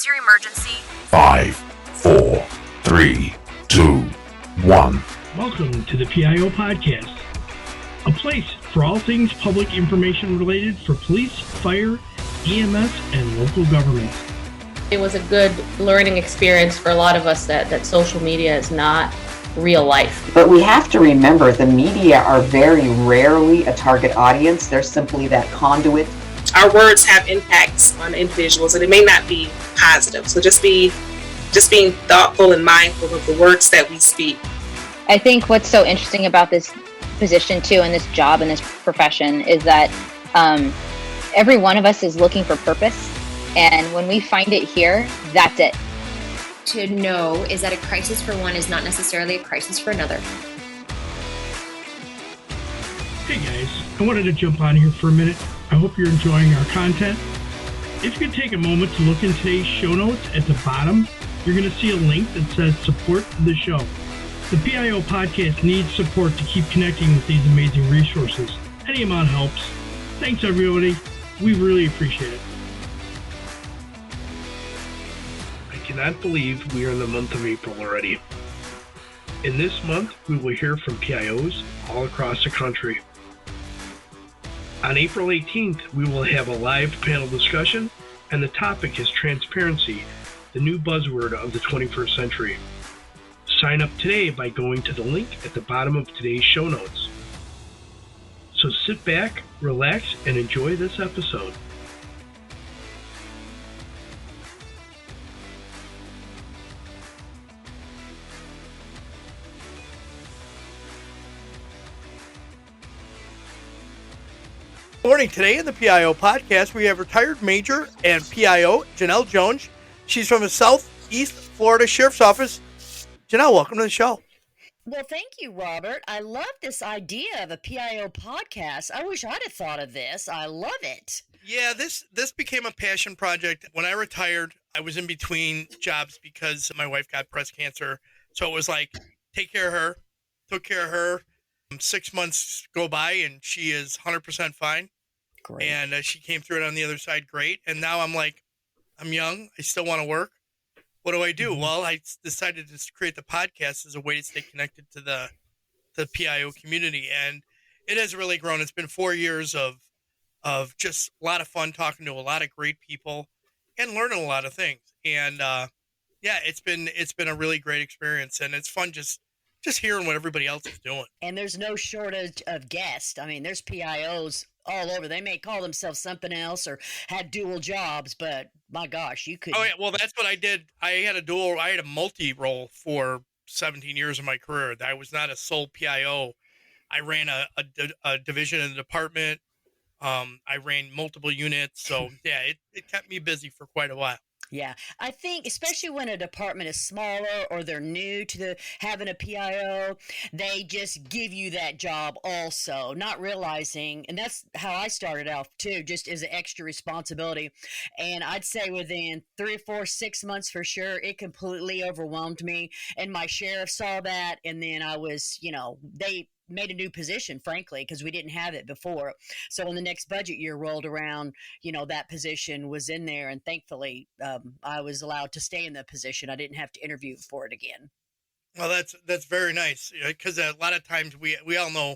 What's your emergency? 5, 4, 3, 2, 1. Welcome to the PIO Podcast, a place for all things public information related for police, fire, EMS, and local government. It was a good learning experience for a lot of us that social media is not real life. But we have to remember the media are very rarely a target audience. They're simply that conduit. Our words have impacts on individuals, and it may not be positive. So just being thoughtful and mindful of the words that we speak. I think what's so interesting about this position too, and this job and this profession, is that every one of us is looking for purpose, and when we find it here, that's it. To know is that a crisis for one is not necessarily a crisis for another. Hey guys, I wanted to jump on here for a minute. I hope you're enjoying our content. If you could take a moment to look in today's show notes at the bottom, you're going to see a link that says support the show. The PIO podcast needs support to keep connecting with these amazing resources. Any amount helps. Thanks everybody. We really appreciate it. I cannot believe we are in the month of April already. In this month, we will hear from PIOs all across the country. On April 18th, we will have a live panel discussion, and the topic is transparency, the new buzzword of the 21st century. Sign up today by going to the link at the bottom of today's show notes. So sit back, relax, and enjoy this episode. Morning. Today in the PIO podcast, we have retired Major and PIO Jenell Jones. She's from the Southeast Florida Sheriff's Office. Jenell, welcome to the show. Well, thank you, Robert. I love this idea of a PIO podcast. I wish I'd have thought of this. I love it. Yeah, this became a passion project. When I retired, I was in between jobs because my wife got breast cancer. So it was like, take care of her, took care of her. 6 months go by and she is 100% fine. Great. And she came through it on the other side great. And now I'm like, I'm young. I still want to work. What do I do? Mm-hmm. Well, I decided to create the podcast as a way to stay connected to the PIO community. And it has really grown. It's been 4 years of just a lot of fun talking to a lot of great people and learning a lot of things. And yeah, it's been a really great experience. And it's fun just hearing what everybody else is doing. And there's no shortage of guests. I mean, there's PIOs all over. They may call themselves something else or have dual jobs, but my gosh, you could. Oh, yeah. Well, that's what I did. I had a multi-role for 17 years of my career. I was not a sole PIO. I ran a division in the department. I ran multiple units. So, yeah, it kept me busy for quite a while. Yeah, I think especially when a department is smaller or they're new to having a PIO, they just give you that job also, not realizing, and that's how I started out too, just as an extra responsibility. And I'd say within 3 or 4, 6 months for sure, it completely overwhelmed me. And my sheriff saw that, and then I was, they made a new position, frankly, because we didn't have it before. So when the next budget year rolled around, that position was in there, and thankfully I was allowed to stay in the position. I didn't have to interview for it again. Well, that's very nice, because a lot of times we all know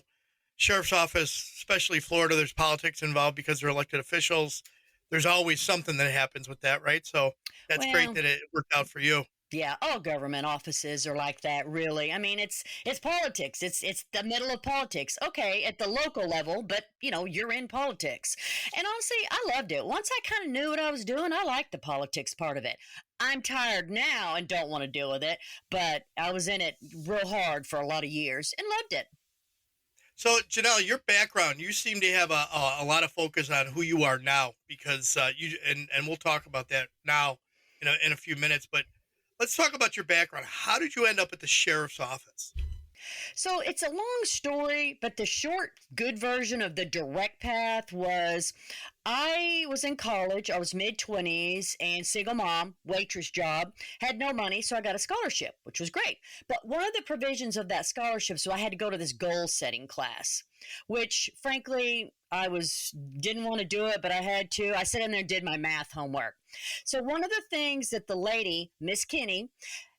sheriff's office, especially Florida, there's politics involved because they're elected officials. There's always something that happens with that, right? So that's great that it worked out for you. Yeah, all government offices are like that, really. I mean, it's politics. It's the middle of politics. Okay, at the local level, but, you're in politics. And honestly, I loved it. Once I kind of knew what I was doing, I liked the politics part of it. I'm tired now and don't want to deal with it, but I was in it real hard for a lot of years and loved it. So, Jenell, your background, you seem to have a lot of focus on who you are now, because and we'll talk about that now in a few minutes, but let's talk about your background. How did you end up at the sheriff's office? So it's a long story, but the short, good version of the direct path was I was in college. I was mid 20s and single mom, waitress job, had no money. So I got a scholarship, which was great. But one of the provisions of that scholarship, so I had to go to this goal setting class, which frankly, didn't want to do it, but I had to. I sat in there and did my math homework. So one of the things that the lady, Miss Kinney,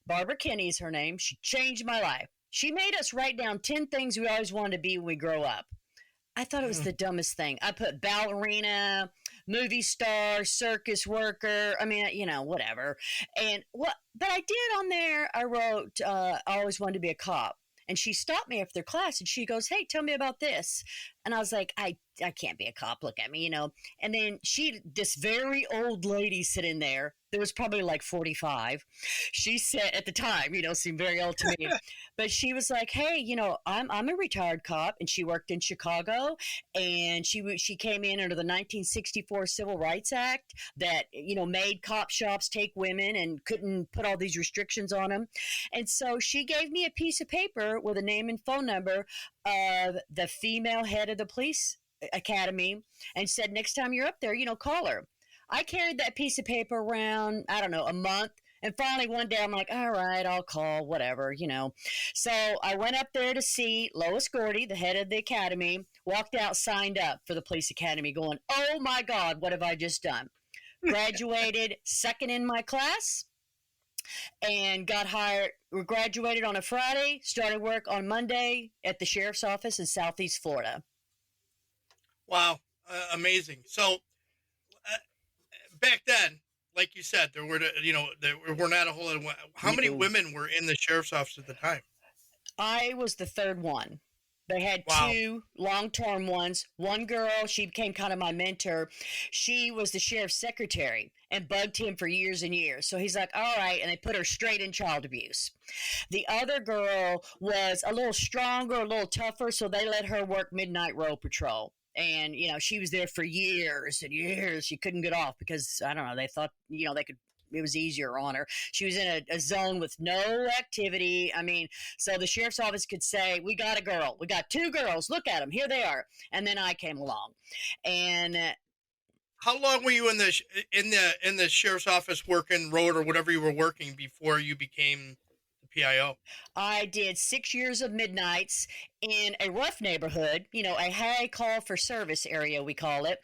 Barbara Kinney is her name, she changed my life. She made us write down 10 things we always wanted to be when we grow up. I thought it was the dumbest thing. I put ballerina, movie star, circus worker. I mean, whatever. But I did on there, I wrote, I always wanted to be a cop. And she stopped me after class and she goes, "Hey, tell me about this." And I was like, I can't be a cop. Look at me, And then this very old lady sitting there, there was probably like 45. She said at the time, seemed very old to me, but she was like, "Hey, I'm a retired cop," and she worked in Chicago, and she came in under the 1964 Civil Rights Act that made cop shops take women and couldn't put all these restrictions on them, and so she gave me a piece of paper with a name and phone number of the female head of the police academy, and said, "Next time you're up there, call her." I carried that piece of paper around, I don't know, a month. And finally, one day, I'm like, all right, I'll call, whatever. So I went up there to see Lois Gordy, the head of the academy, walked out, signed up for the police academy, going, oh my God, what have I just done? Graduated second in my class and got hired, graduated on a Friday, started work on Monday at the sheriff's office in Southeast Florida. Wow. Amazing. So, back then, like you said, there were not a whole lot of, how many women were in the sheriff's office at the time? I was the third one. They had two long-term ones. One girl, she became kind of my mentor. She was the sheriff's secretary and bugged him for years and years. So he's like, all right, and they put her straight in child abuse. The other girl was a little stronger, a little tougher, so they let her work midnight road patrol. And, she was there for years and years. She couldn't get off because, I don't know, they thought, it was easier on her. She was in a zone with no activity. I mean, so the sheriff's office could say, we got a girl. We got two girls. Look at them. Here they are. And then I came along. And how long were you in the sheriff's office working road or whatever you were working before you became PIO? I did 6 years of midnights in a rough neighborhood, a high call for service area, we call it.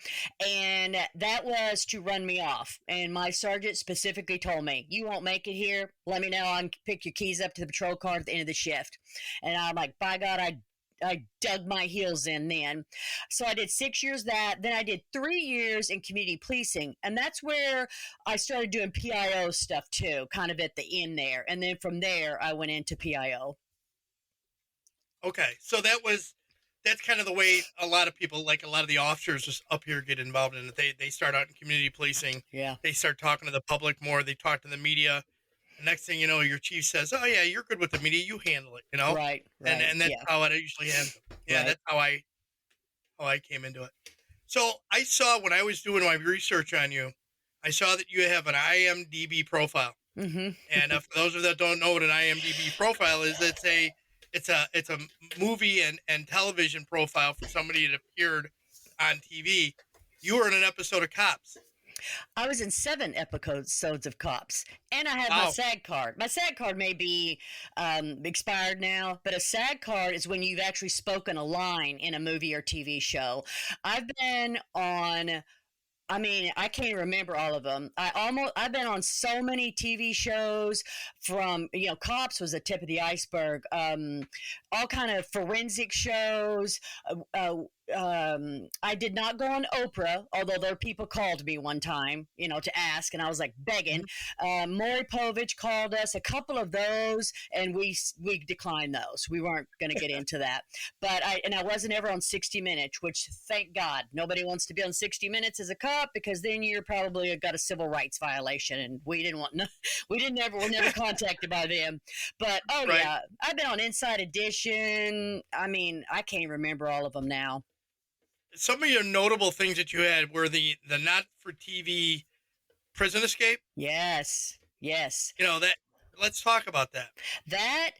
And that was to run me off. And my sergeant specifically told me, you won't make it here. Let me know. I can pick your keys up to the patrol car at the end of the shift. And I'm like, by God, I dug my heels in then. So I did 6 years that. Then I did 3 years in community policing. And that's where I started doing PIO stuff too, kind of at the end there. And then from there, I went into PIO. Okay. So that's kind of the way a lot of people, like a lot of the officers just up here get involved in it. They start out in community policing. Yeah. They start talking to the public more. They talk to the media. Next thing you know, your chief says, "Oh yeah, you're good with the media. You handle it." Right. And that's how I usually handle. Yeah, right. That's how I came into it. So I saw when I was doing my research on you, I saw that you have an IMDb profile. Mm-hmm. And for those of that don't know what an IMDb profile is, it's a movie and television profile for somebody that appeared on TV. You were in an episode of Cops. I was in 7 episodes of Cops, and I have my SAG card. My SAG card may be expired now, but a SAG card is when you've actually spoken a line in a movie or TV show. I've been on, I can't remember all of them. I've been on so many TV shows from, Cops was the tip of the iceberg. All kind of forensic shows. I did not go on Oprah, although there people called me one time, to ask, and I was like begging. Maury Povich called us, a couple of those, and we declined those. We weren't going to get into that. But I wasn't ever on 60 Minutes, which thank God nobody wants to be on 60 Minutes as a cop, because then you're probably got a civil rights violation, and we were never contacted by them. But right. Yeah, I've been on Inside Edition. I can't remember all of them now. Some of your notable things that you had were the not for TV prison escape. Yes. That. Let's talk about that. That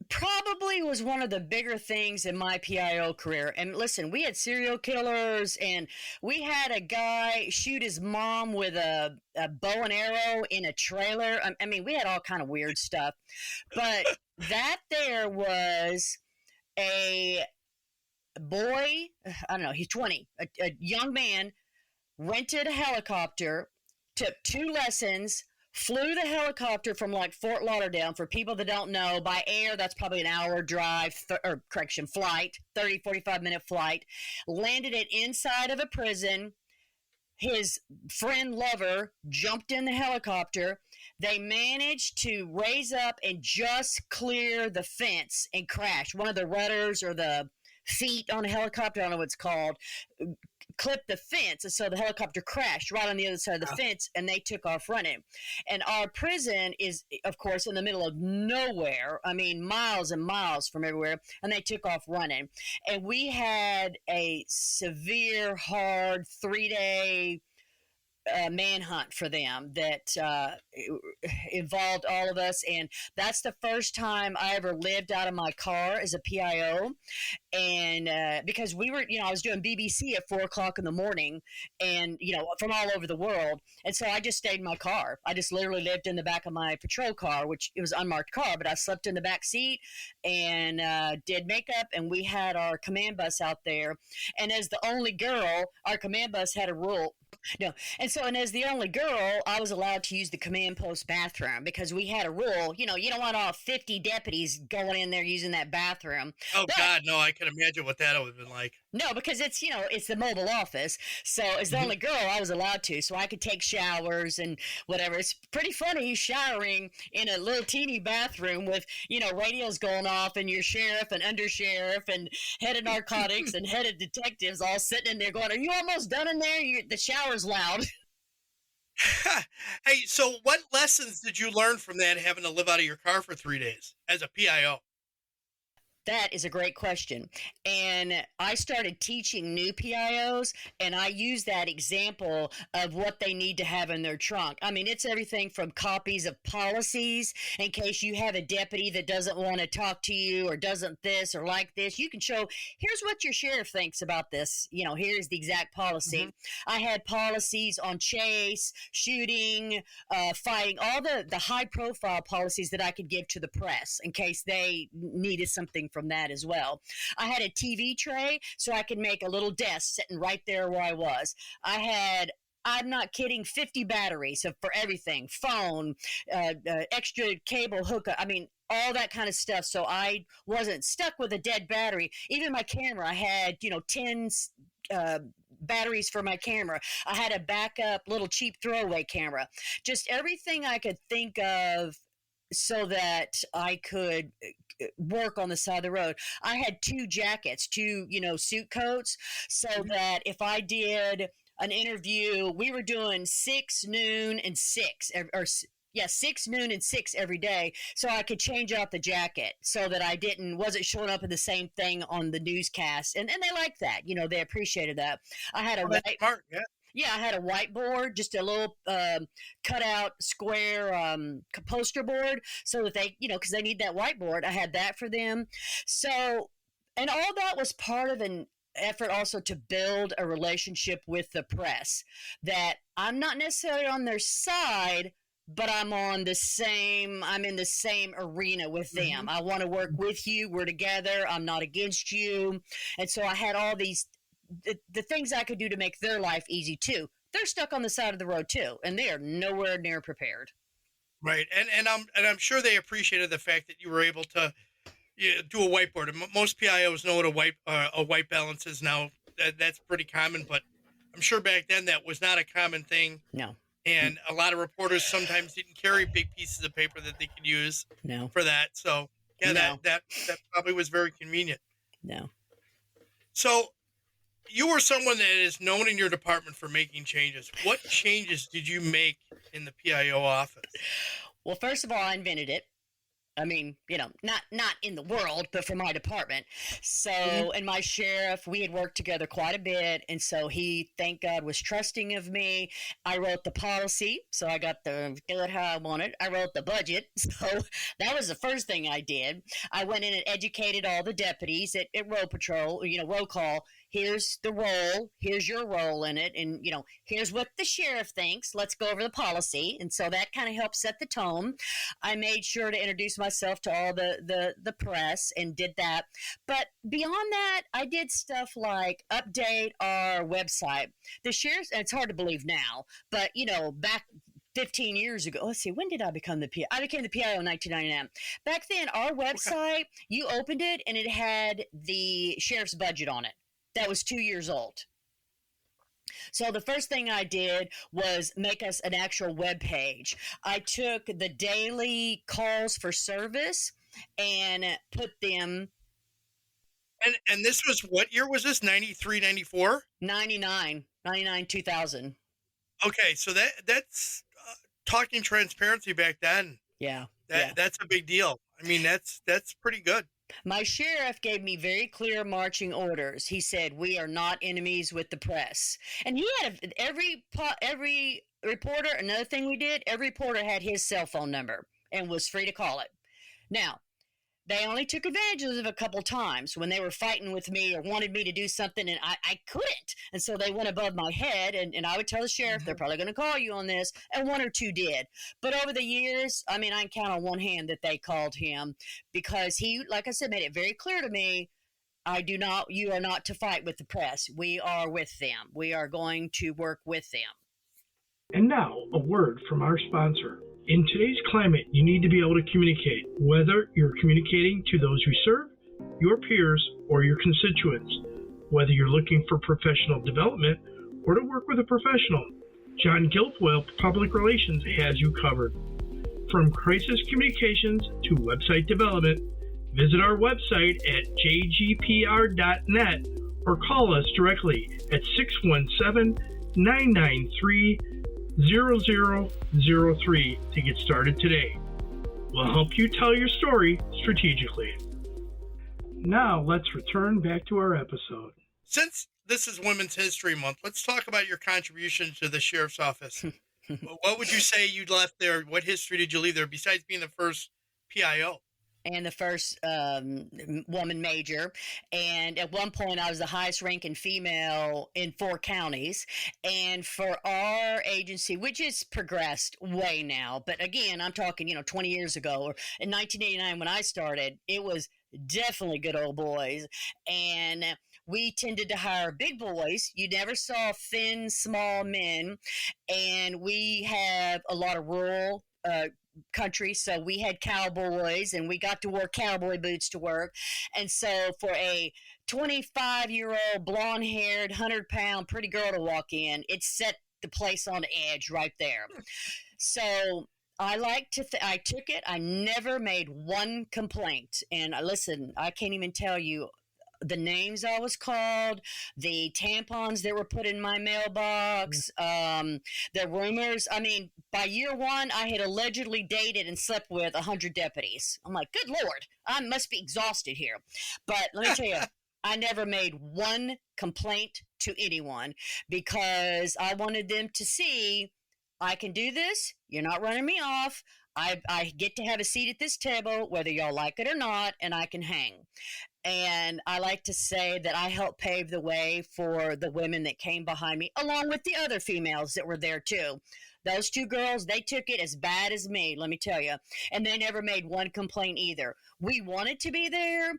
probably was one of the bigger things in my PIO career. And listen, we had serial killers, and we had a guy shoot his mom with a bow and arrow in a trailer. I mean, we had all kind of weird stuff. But that there was a boy, I don't know, he's 20, a young man, rented a helicopter, took 2 lessons, flew the helicopter from like Fort Lauderdale. For people that don't know, by air, that's probably an hour drive, flight, 30, 45-minute flight, landed it inside of a prison. His friend lover jumped in the helicopter. They managed to raise up and just clear the fence and crash. One of the rudders or the feet on a helicopter, I don't know what it's called, clipped the fence, and so the helicopter crashed right on the other side of the fence, and they took off running. And our prison is, of course, in the middle of nowhere. I mean, miles and miles from everywhere, and they took off running. And we had a severe, hard 3-day manhunt for them that involved all of us. And that's the first time I ever lived out of my car as a PIO. And because we were, I was doing BBC at 4:00 in the morning, and, from all over the world. And so I just stayed in my car. I just literally lived in the back of my patrol car, which it was an unmarked car, but I slept in the back seat and did makeup. And we had our command bus out there. And as the only girl, our command bus had a rule. No. And as the only girl, I was allowed to use the command post bathroom because we had a rule. You don't want all 50 deputies going in there using that bathroom. Oh, God, no, I can imagine what that would have been like. No, because it's, it's the mobile office. So as the only girl, I was allowed to. So I could take showers and whatever. It's pretty funny showering in a little teeny bathroom with, radios going off and your sheriff and undersheriff and head of narcotics and head of detectives all sitting in there going, "Are you almost done in there? The shower's loud." Hey, so what lessons did you learn from that, having to live out of your car for 3 days as a PIO? That is a great question. And I started teaching new PIOs, and I use that example of what they need to have in their trunk. I mean, it's everything from copies of policies in case you have a deputy that doesn't want to talk to you or doesn't this or like this. You can show, here's what your sheriff thinks about this. Here's the exact policy. Mm-hmm. I had policies on chase, shooting, fighting, all the high-profile policies that I could give to the press in case they needed something from that as well. I had a TV tray so I could make a little desk sitting right there where I was. I had, I'm not kidding, 50 batteries for everything, phone, extra cable hookup. I mean, all that kind of stuff. So I wasn't stuck with a dead battery. Even my camera, I had, 10 batteries for my camera. I had a backup little cheap throwaway camera. Just everything I could think of so that I could work on the side of the road. I had 2 jackets, 2, suit coats, so that if I did an interview, we were doing 6, noon, and 6, 6, noon, and 6 every day, so I could change out the jacket so that I wasn't showing up in the same thing on the newscast. And they liked that. They appreciated that. I had a smart, yeah. Yeah, I had a whiteboard, just a little cutout square poster board so that they, because they need that whiteboard. I had that for them. So, and all that was part of an effort also to build a relationship with the press, that I'm not necessarily on their side, but I'm in the same arena with them. I want to work with you. We're together. I'm not against you. And so I had all these the things I could do to make their life easy too. They're stuck on the side of the road too, and they are nowhere near prepared. Right, and I'm sure they appreciated the fact that you were able to do a whiteboard. Most PIOs know what a white balance is now. That's pretty common, but I'm sure back then that was not a common thing. No. And a lot of reporters sometimes didn't carry big pieces of paper that they could use for that. So yeah, that probably was very convenient. No. So you were someone that is known in your department for making changes. What changes did you make in the PIO office? Well, first of all, I invented it. I mean, not in the world, but for my department. So, and my sheriff, we had worked together quite a bit, and so he, thank God, was trusting of me. I wrote the policy, so I got to do it how I wanted. I wrote the budget, so that was the first thing I did. I went in and educated all the deputies at roll patrol, roll call. Here's the role, here's your role in it, and here's what the sheriff thinks. Let's go over the policy. And so that kind of helped set the tone. I made sure to introduce myself to all the press and did that. But beyond that, I did stuff like update our website. The sheriff's, and it's hard to believe now, but back 15 years ago. Let's see, when did I become the PIO? I became the PIO in 1999. Back then, our website, you opened it and it had the sheriff's budget on it. That was 2 years old. So the first thing I did was make us an actual web page. I took the daily calls for service and put them. And this was, what year was this? 93, 94? 99, 2000. Okay, so that's talking transparency back then. Yeah. That's a big deal. I mean, that's pretty good. My sheriff gave me very clear marching orders. He said, we are not enemies with the press. And he had every reporter, another thing we did, every reporter had his cell phone number and was free to call it. Now, they only took advantage of it a couple times when they were fighting with me or wanted me to do something and I couldn't. And so they went above my head and I would tell the sheriff, they're probably going to call you on this. And one or two did. But over the years, I mean, I can count on one hand that they called him because he, like I said, made it very clear to me, you are not to fight with the press. We are with them. We are going to work with them. And now, a word from our sponsor. In today's climate, you need to be able to communicate, whether you're communicating to those you serve, your peers, or your constituents. Whether you're looking for professional development or to work with a professional, John Guilfoyle Public Relations has you covered. From crisis communications to website development, visit our website at jgpr.net or call us directly at 617-993-0003 to get started today. We'll help you tell your story strategically. Now let's return back to our episode. Since this is Women's History Month, let's talk about your contribution to the sheriff's office. What would you say you left there? What history did you leave there besides being the first PIO? And the first woman major. And at one point, I was the highest ranking female in 4 counties. And for our agency, which has progressed way now, but again, I'm talking, 20 years ago, or in 1989 when I started, it was definitely good old boys. And we tended to hire big boys. You never saw thin, small men. And we have a lot of rural country, so we had cowboys and we got to wear cowboy boots to work. And so for a 25-year-old blonde-haired 100-pound pretty girl to walk in, it set the place on edge right there. So I like to I took it. I never made one complaint. And listen, I can't even tell you the names I was called, the tampons that were put in my mailbox, the rumors. I mean, by year 1, I had allegedly dated and slept with 100 deputies. I'm like, good Lord, I must be exhausted here. But let me tell you, I never made one complaint to anyone because I wanted them to see I can do this. You're not running me off. I get to have a seat at this table, whether y'all like it or not, and I can hang. And I like to say that I helped pave the way for the women that came behind me, along with the other females that were there too. Those 2 girls, they took it as bad as me, let me tell you. And they never made one complaint either. We wanted to be there.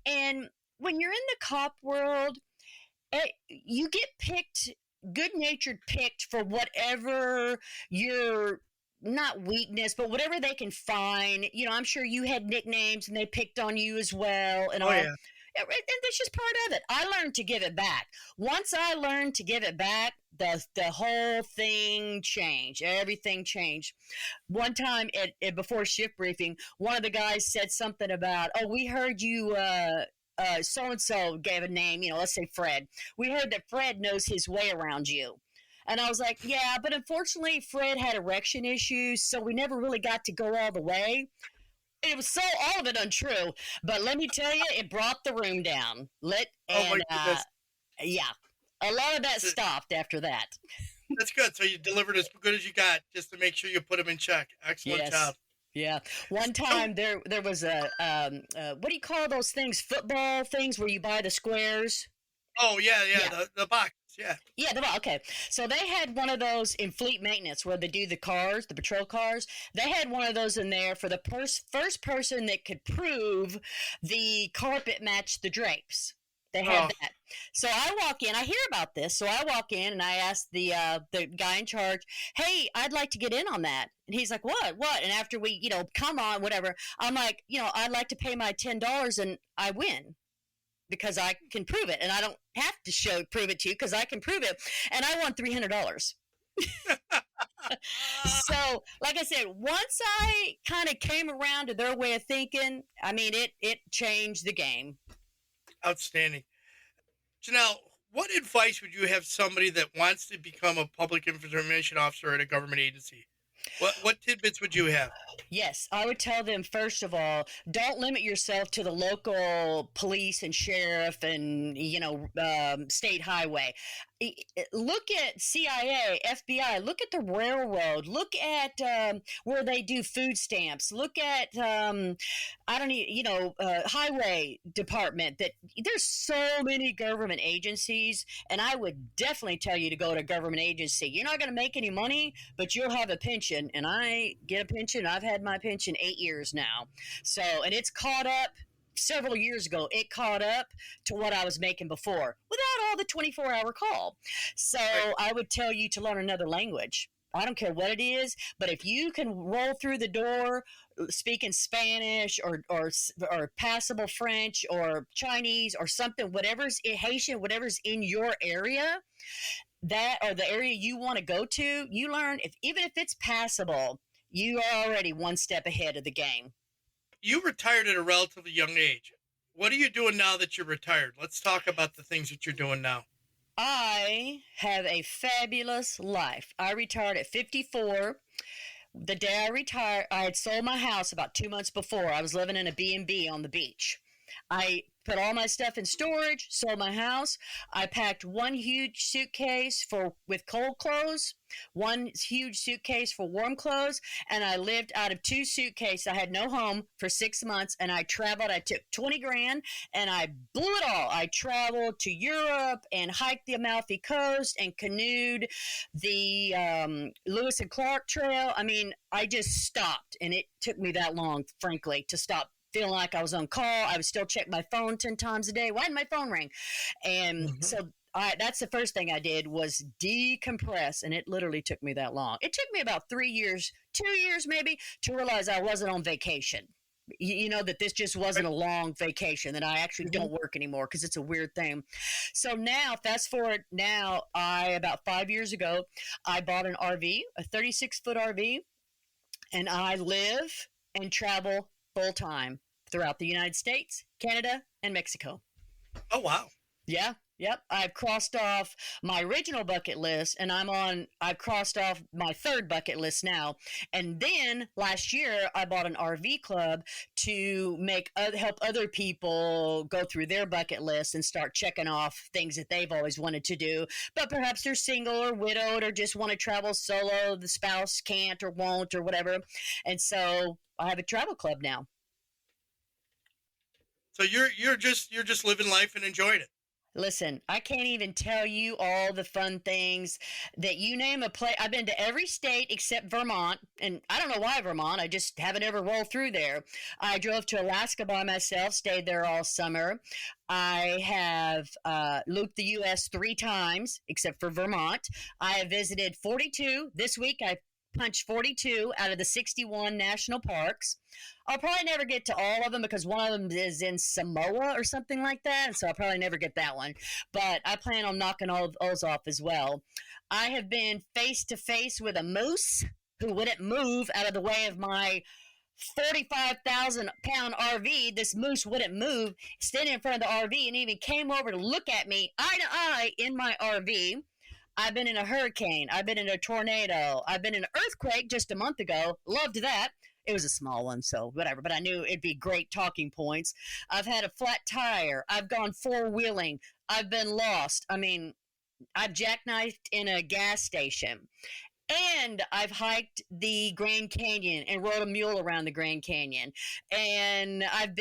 And when you're in the cop world, you get picked, good-natured picked for whatever your, not weakness, but whatever they can find. I'm sure you had nicknames and they picked on you as well. And all. Yeah. And that's just part of it. I learned to give it back. Once I learned to give it back, the whole thing changed. Everything changed. One time before shift briefing, one of the guys said something about, we heard you, so-and-so gave a name, let's say Fred. We heard that Fred knows his way around you. And I was like, yeah, but unfortunately, Fred had erection issues, so we never really got to go all the way. It was so all of it untrue, but let me tell you, it brought the room down. Oh my goodness. Yeah, a lot of that stopped after that. That's good. So you delivered as good as you got, just to make sure you put them in check. Excellent Yes. job. Yeah. One time there was a what do you call those things? Football things where you buy the squares. Oh yeah. Yeah. The box. Yeah. Yeah, okay. So they had one of those in fleet maintenance where they do the cars, the patrol cars. They had one of those in there for the first person that could prove the carpet matched the drapes. They had that. So I walk in. I hear about this. So I walk in and I ask the guy in charge, "Hey, I'd like to get in on that." And he's like, "What? What?" And after we, come on, whatever. I'm like, I'd like to pay my $10 and I win. Because I can prove it, and I don't have to prove it to you because I can prove it, and I won $300. So, like I said, once I kind of came around to their way of thinking, I mean, it changed the game. Outstanding. Jenell, what advice would you have somebody that wants to become a public information officer at a government agency? What tidbits would you have? Yes, I would tell them, first of all, don't limit yourself to the local police and sheriff and, state highway. Look at CIA, FBI, look at the railroad, look at where they do food stamps, look at, highway department. That there's so many government agencies, and I would definitely tell you to go to a government agency. You're not going to make any money, but you'll have a pension, and I get a pension. I've had my pension 8 years now. So, and it's caught up. Several years ago, it caught up to what I was making before without all the 24-hour call. So I would tell you to learn another language. I don't care what it is, but if you can roll through the door speaking Spanish or passable French or Chinese or something, whatever's Haitian, whatever's in your area, that or the area you want to go to, you learn, even if it's passable, you are already one step ahead of the game. You retired at a relatively young age. What are you doing now that you're retired? Let's talk about the things that you're doing now. I have a fabulous life. I retired at 54. The day I retired, I had sold my house about 2 months before. I was living in a B&B on the beach. I put all my stuff in storage, sold my house. I packed one huge suitcase with cold clothes, one huge suitcase for warm clothes, and I lived out of 2 suitcases. I had no home for 6 months, and I traveled. I took 20 grand, and I blew it all. I traveled to Europe and hiked the Amalfi Coast and canoed the Lewis and Clark Trail. I mean, I just stopped, and it took me that long, frankly, to stop feeling like I was on call. I would still check my phone 10 times a day. Why didn't my phone ring? And so that's the first thing I did was decompress, and it literally took me that long. It took me about 3 years, 2 years maybe, to realize I wasn't on vacation. That this just wasn't a long vacation, that I actually don't work anymore because it's a weird thing. So now, fast forward now, about 5 years ago, I bought an RV, a 36-foot RV, and I live and travel full time throughout the United States, Canada, and Mexico. Oh, wow. Yeah. Yep. I've crossed off my original bucket list, and I've crossed off my third bucket list now. And then last year, I bought an RV club to help other people go through their bucket list and start checking off things that they've always wanted to do. But perhaps they're single or widowed or just want to travel solo. The spouse can't or won't or whatever. And so I have a travel club now. So you're just living life and enjoying it. Listen, I can't even tell you all the fun things that you name a place. I've been to every state except Vermont, and I don't know why Vermont. I just haven't ever rolled through there. I drove to Alaska by myself, stayed there all summer. I have looped the U.S. 3 times, except for Vermont. I have visited 42. This week, I punched 42 out of the 61 national parks. I'll probably never get to all of them because one of them is in Samoa or something like that, and so I'll probably never get that one. But I plan on knocking all of those off as well. I have been face-to-face with a moose who wouldn't move out of the way of my 45,000-pound RV. This moose wouldn't move, standing in front of the RV, and even came over to look at me eye to eye in my RV. I've been in a hurricane. I've been in a tornado. I've been in an earthquake just a month ago. Loved that. It was a small one, so whatever. But I knew it'd be great talking points. I've had a flat tire. I've gone four-wheeling. I've been lost. I mean, I've jackknifed in a gas station. And I've hiked the Grand Canyon and rode a mule around the Grand Canyon. And I've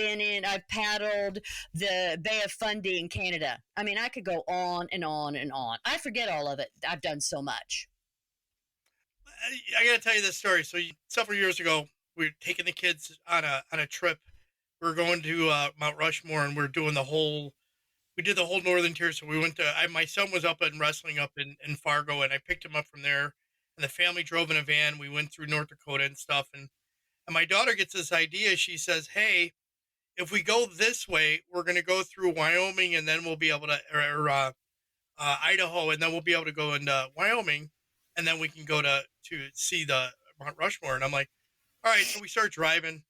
paddled the Bay of Fundy in Canada. I mean, I could go on and on and on. I forget all of it. I've done so much. I got to tell you this story. So several years ago, we were taking the kids on a trip. We were going to Mount Rushmore, and we did the whole northern tier. So we went to, my son was up in wrestling up in Fargo, and I picked him up from there. And the family drove in a van. We went through North Dakota and stuff. And my daughter gets this idea. She says, hey, if we go this way, we're going to go through Wyoming, and then we'll be able to, or Idaho, and then we'll be able to go into Wyoming, and then we can go to see the Mount Rushmore. And I'm like, all right. So we start driving.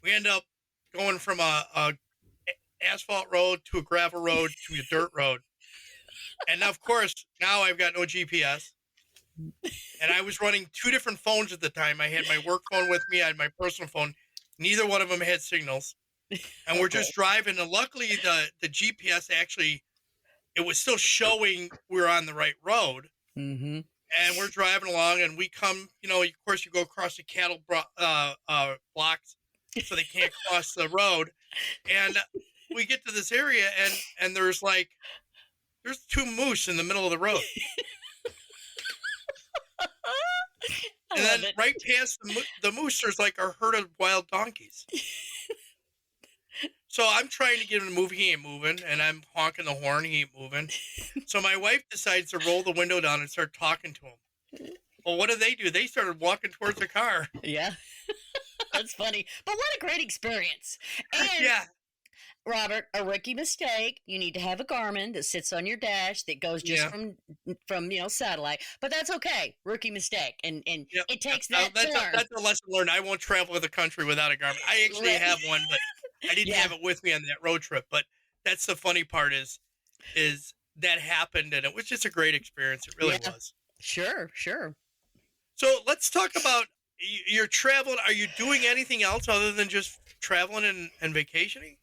We end up going from a asphalt road to a gravel road to a dirt road. And of course, now I've got no GPS. And I was running two different phones at the time. I had my work phone with me. I had my personal phone. Neither one of them had signals. And we're just driving. And luckily, the GPS actually, it was still showing we were on the right road. Mm-hmm. And we're driving along, and we come, of course, you go across the cattle blocks so they can't cross the road. And we get to this area, and there's two moose in the middle of the road. And then right past the moose, there's like a herd of wild donkeys. So I'm trying to get him to move. He ain't moving. And I'm honking the horn. He ain't moving. So my wife decides to roll the window down and start talking to him. Well, what do? They started walking towards the car. Yeah. That's funny. But what a great experience. And yeah. Robert, a rookie mistake. You need to have a Garmin that sits on your dash that goes just from satellite. But that's okay. Rookie mistake, and it takes that. That's a lesson learned. I won't travel the country without a Garmin. I actually have one, but I didn't have it with me on that road trip. But that's the funny part is that happened, and it was just a great experience. It really was. Sure. So let's talk about your traveling. Are you doing anything else other than just traveling and vacationing?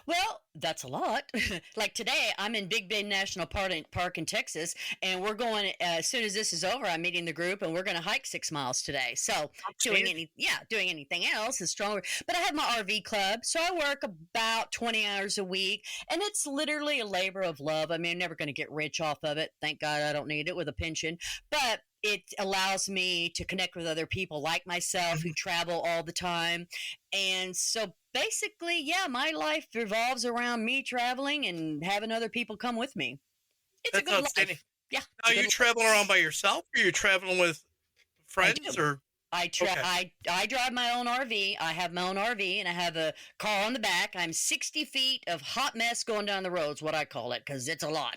Well, that's a lot. Like today, I'm in Big Bend National Park in Texas, and we're going, as soon as this is over, I'm meeting the group, and we're going to hike 6 miles today. So doing anything else is stronger. But I have my RV club, so I work about 20 hours a week, and it's literally a labor of love. I mean, I'm never going to get rich off of it. Thank God I don't need it with a pension. But it allows me to connect with other people like myself who travel all the time. And so basically, my life revolves around me traveling and having other people come with me. It's a good life. Yeah. Are you traveling around by yourself, or are you traveling with friends? Or I drive my own RV. I have my own RV, and I have a car on the back. I'm 60 feet of hot mess going down the roads, what I call it, because it's a lot.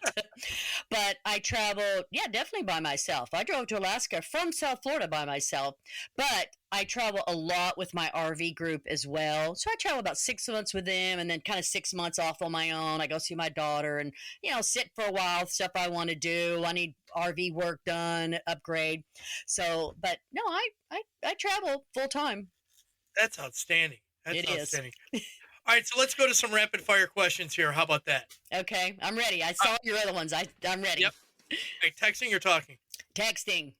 But I travel, definitely by myself. I drove to Alaska from South Florida by myself, but I travel a lot with my RV group as well. So I travel about 6 months with them, and then kind of 6 months off on my own. I go see my daughter and, sit for a while, stuff I want to do. I need RV work done, upgrade. So, but no, I travel full time. That's outstanding. It is. All right, so let's go to some rapid fire questions here. How about that? Okay, I'm ready. I saw your other ones. I'm ready. Yep. Okay, texting or talking? Texting.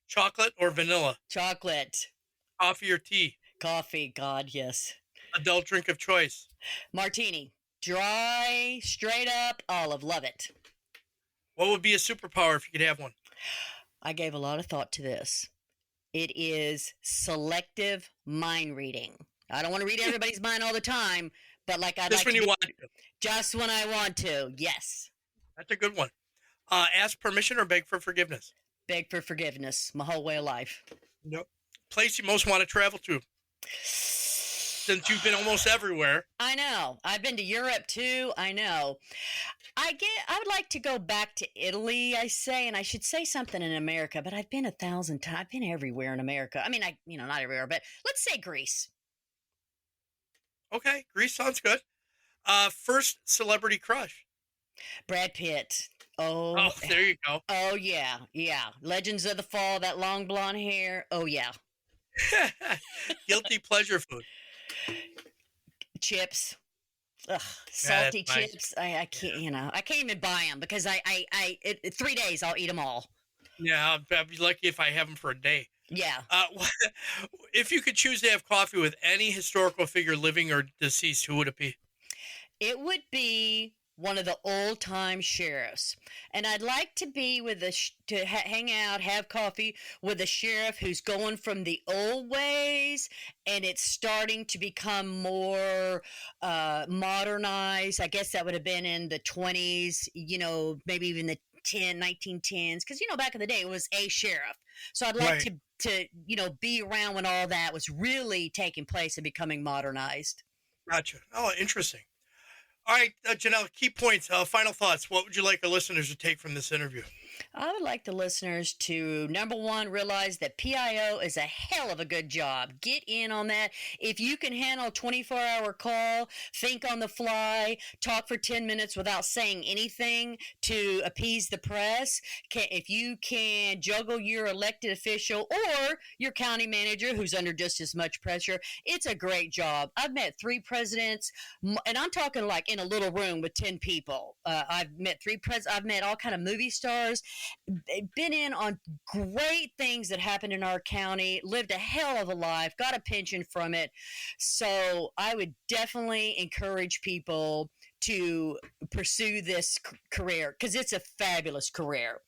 Chocolate or vanilla? Chocolate. Coffee or tea? Coffee. God, yes. Adult drink of choice? Martini. Dry, straight up, olive. Love it. What would be a superpower if you could have one? I gave a lot of thought to this. It is selective mind reading. I don't want to read everybody's mind all the time, but just when you want to. Just when I want to, yes. That's a good one. Ask permission or beg for forgiveness? Beg for forgiveness. My whole way of life. Nope. Place you most want to travel to? Since you've been almost everywhere. I know. I've been to Europe too. I know. I would like to go back to Italy, I say, and I should say something in America, but I've been 1,000 times. I've been everywhere in America. I mean, not everywhere, but let's say Greece. Okay, Greece sounds good. First celebrity crush? Brad Pitt. Oh, there you go. Oh, yeah. Legends of the Fall, that long blonde hair. Oh, yeah. Guilty pleasure food. Chips. Ugh, Yeah, salty that's nice. chips. I can't, I can't even buy them because in 3 days I'll eat them all. Yeah, I'd be lucky if I have them for a day. Yeah. If you could choose to have coffee with any historical figure, living or deceased, who would it be? It would be one of the old time sheriffs, and I'd like to be with hang out, have coffee with a sheriff who's going from the old ways, and it's starting to become more modernized. I guess that would have been in the 20s, maybe even the 1910s, because back in the day it was a sheriff. So I'd like to be around when all that was really taking place and becoming modernized. Gotcha. Oh, interesting. All right, Jenell, key points, final thoughts. What would you like our listeners to take from this interview? I would like the listeners to, number one, realize that PIO is a hell of a good job. Get in on that. If you can handle a 24-hour call, think on the fly, talk for 10 minutes without saying anything to appease the press, if you can juggle your elected official or your county manager who's under just as much pressure, it's a great job. I've met 3 presidents, and I'm talking like in a little room with 10 people. I've met 3 presidents. I've met all kind of movie stars. Been in on great things that happened in our county, lived a hell of a life, got a pension from it. So I would definitely encourage people to pursue this career because it's a fabulous career.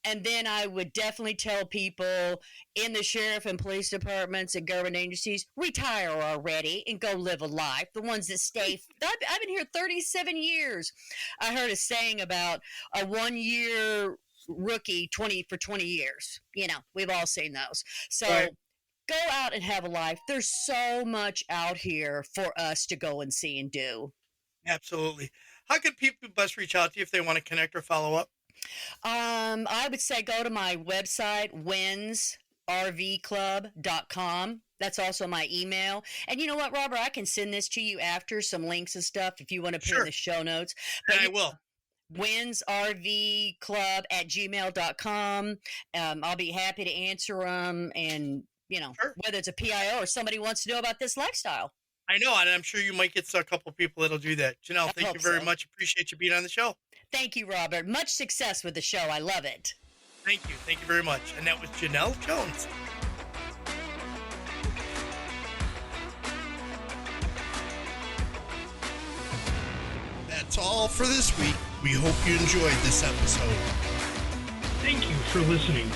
And then I would definitely tell people in the sheriff and police departments and government agencies, retire already and go live a life. The ones that stay. I've been here 37 years. I heard a saying about a 1-year rookie 20 years. We've all seen those. So go out and have a life. There's so much out here for us to go and see and do. Absolutely. How can people best reach out to you if they want to connect or follow up? I would say go to my website, winsrvclub.com. That's also my email. And you know what, Robert? I can send this to you after, some links and stuff if you want to put in the show notes. But I will. winsrvclub@gmail.com. I'll be happy to answer them. And, whether it's a PIO or somebody wants to know about this lifestyle. I know, and I'm sure you might get a couple people that'll do that. Jenell, thank you very much. Appreciate you being on the show. Thank you, Robert. Much success with the show. I love it. Thank you. Thank you very much. And that was Jenell Jones. That's all for this week. We hope you enjoyed this episode. Thank you for listening.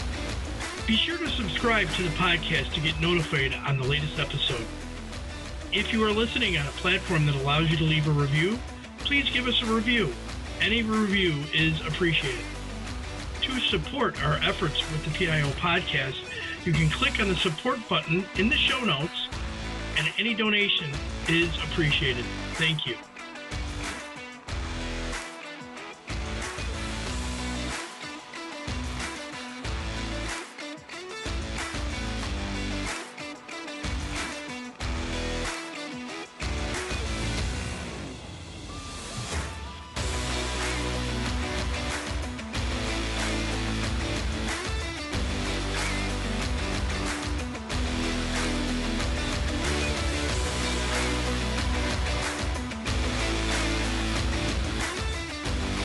Be sure to subscribe to the podcast to get notified on the latest episode. If you are listening on a platform that allows you to leave a review, please give us a review. Any review is appreciated. To support our efforts with the PIO podcast, you can click on the support button in the show notes, and any donation is appreciated. Thank you.